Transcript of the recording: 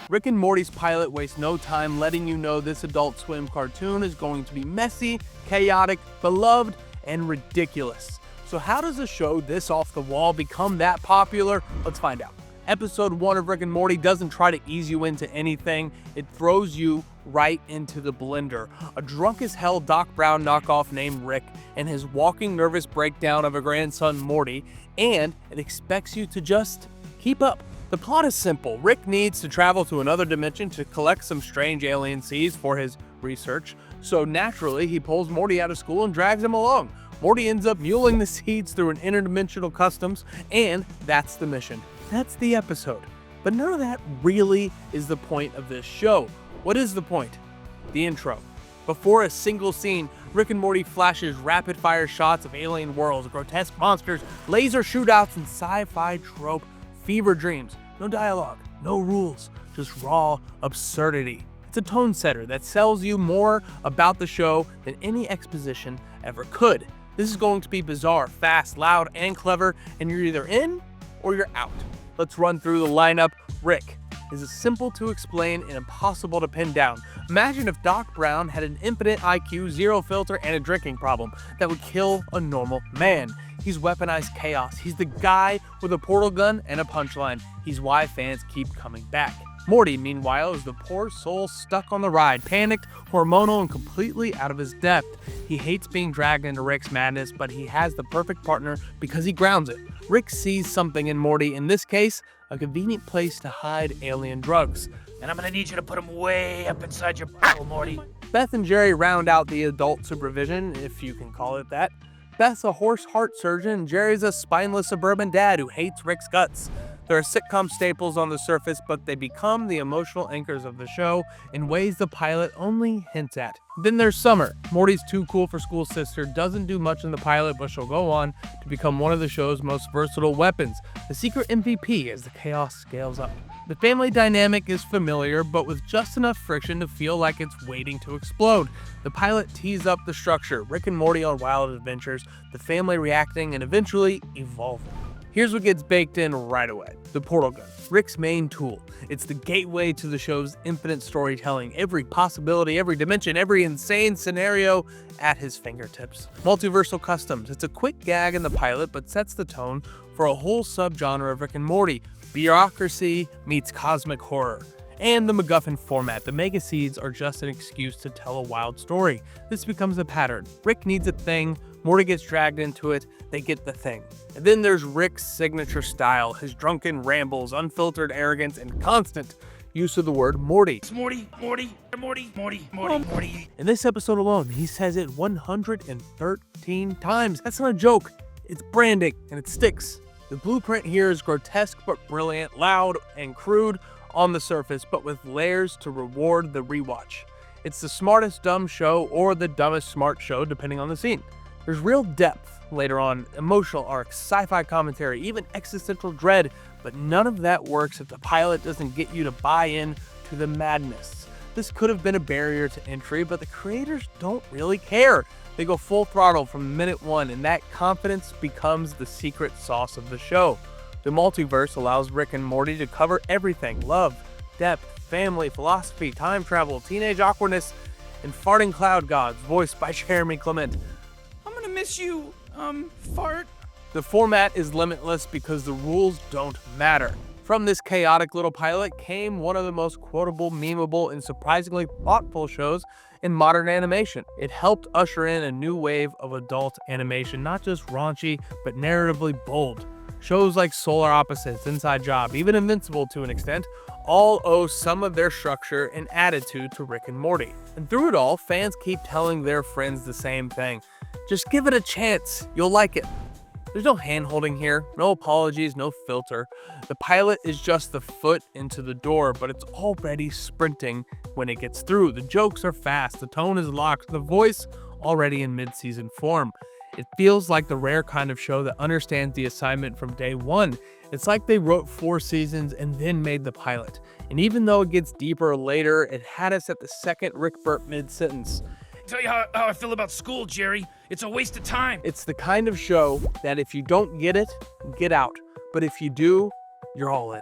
Rick and Morty's pilot wastes no time letting you know this Adult Swim cartoon is going to be messy, chaotic, beloved, and ridiculous. So how does a show this off the wall become that popular? Let's find out. Episode 1 of Rick and Morty doesn't try to ease you into anything, it throws you right into the blender. A drunk as hell Doc Brown knockoff named Rick and his walking nervous breakdown of a grandson Morty, and it expects you to just keep up. The plot is simple. Rick needs to travel to another dimension to collect some strange alien seeds for his research, so naturally he pulls Morty out of school and drags him along. Morty ends up muling the seeds through an interdimensional customs, and that's the mission. That's the episode. But none of that really is the point of this show. What is the point? The intro. Before a single scene, Rick and Morty flashes rapid-fire shots of alien worlds, grotesque monsters, laser shootouts, and sci-fi trope fever dreams. No dialogue, no rules, just raw absurdity. It's a tone setter that sells you more about the show than any exposition ever could. This is going to be bizarre, fast, loud, and clever, and you're either in or you're out. Let's run through the lineup. Rick is simple to explain and impossible to pin down. Imagine if Doc Brown had an infinite IQ, zero filter, and a drinking problem that would kill a normal man. He's weaponized chaos. He's the guy with a portal gun and a punchline. He's why fans keep coming back. Morty, meanwhile, is the poor soul stuck on the ride, panicked, hormonal, and completely out of his depth. He hates being dragged into Rick's madness, but he has the perfect partner because he grounds it. Rick sees something in Morty, in this case, a convenient place to hide alien drugs. And I'm gonna need you to put them way up inside your bottle, Morty. Beth and Jerry round out the adult supervision, if you can call it that. Beth's a horse heart surgeon, and Jerry's a spineless suburban dad who hates Rick's guts. There are sitcom staples on the surface, but they become the emotional anchors of the show in ways the pilot only hints at. Then there's Summer. Morty's too cool for school sister doesn't do much in the pilot, but she'll go on to become one of the show's most versatile weapons, the secret MVP as the chaos scales up. The family dynamic is familiar, but with just enough friction to feel like it's waiting to explode. The pilot tees up the structure, Rick and Morty on wild adventures, the family reacting and eventually evolving. Here's what gets baked in right away. The portal gun, Rick's main tool. It's the gateway to the show's infinite storytelling, every possibility, every dimension, every insane scenario at his fingertips. Multiversal customs, it's a quick gag in the pilot but sets the tone for a whole subgenre of Rick and Morty. Bureaucracy meets cosmic horror. And the MacGuffin format. The mega seeds are just an excuse to tell a wild story. This becomes a pattern. Rick needs a thing, Morty gets dragged into it, they get the thing. And then there's Rick's signature style, his drunken rambles, unfiltered arrogance, and constant use of the word Morty. It's Morty, Morty, Morty, Morty, Morty, Morty. In this episode alone, he says it 113 times. That's not a joke. It's branding, and it sticks. The blueprint here is grotesque but brilliant, loud and crude on the surface, but with layers to reward the rewatch. It's the smartest dumb show or the dumbest smart show, depending on the scene. There's real depth later on, emotional arcs, sci-fi commentary, even existential dread, but none of that works if the pilot doesn't get you to buy in to the madness. This could have been a barrier to entry, but the creators don't really care. They go full throttle from minute one, and that confidence becomes the secret sauce of the show. The multiverse allows Rick and Morty to cover everything: love, depth, family, philosophy, time travel, teenage awkwardness, and farting cloud gods, voiced by Jeremy Clement. I'm gonna miss you, fart. The format is limitless because the rules don't matter. From this chaotic little pilot came one of the most quotable, memeable, and surprisingly thoughtful shows in modern animation. It helped usher in a new wave of adult animation, not just raunchy, but narratively bold. Shows like Solar Opposites, Inside Job, even Invincible to an extent, all owe some of their structure and attitude to Rick and Morty. And through it all, fans keep telling their friends the same thing. Just give it a chance, you'll like it. There's no hand-holding here, no apologies, no filter. The pilot is just the foot into the door, but it's already sprinting when it gets through. The jokes are fast, the tone is locked, the voice already in mid-season form. It feels like the rare kind of show that understands the assignment from day one. It's like they wrote 4 seasons and then made the pilot. And even though it gets deeper later, it had us at the second Rick burp mid-sentence. Tell you how I feel about school, Jerry. It's a waste of time. It's the kind of show that if you don't get it, get out. But if you do, you're all in.